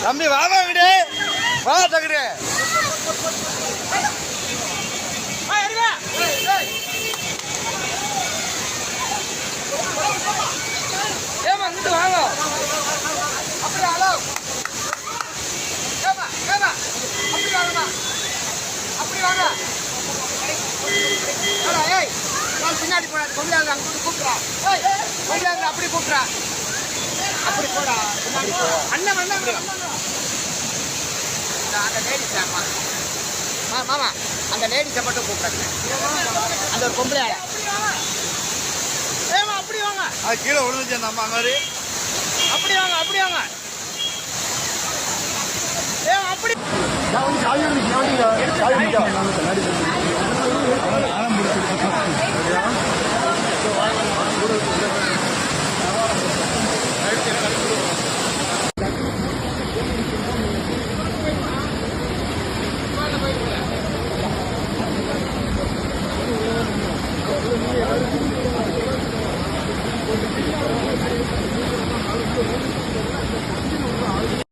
தம்பி வாங்க விடு வா தகுடு ஏமா இங்கிட்டு வாங்க அப்படி ஹலோ ஏமா ஏமா அப்படி வாங்கம்மா அப்படி வாங்க ஏய் நான் பின்னாடி போனா கொண்டாங்க அங்கிட்டு கூப்பிட்றா கொண்டாங்க அப்படி கூப்பிட்றா அப்படி போடா அண்ணன் அண்ணன் அந்த லேடிஸ் மாமா அந்த லேடிஸை மட்டும் கூப்பிட்றேன் அந்த ஒரு பொம்பளை ஏமா அப்படி வாங்க அது கீழே விழுந்துச்சு அந்த அம்மா மாதிரி அப்படி வாங்க அப்படி வாங்க ஏமா அப்படி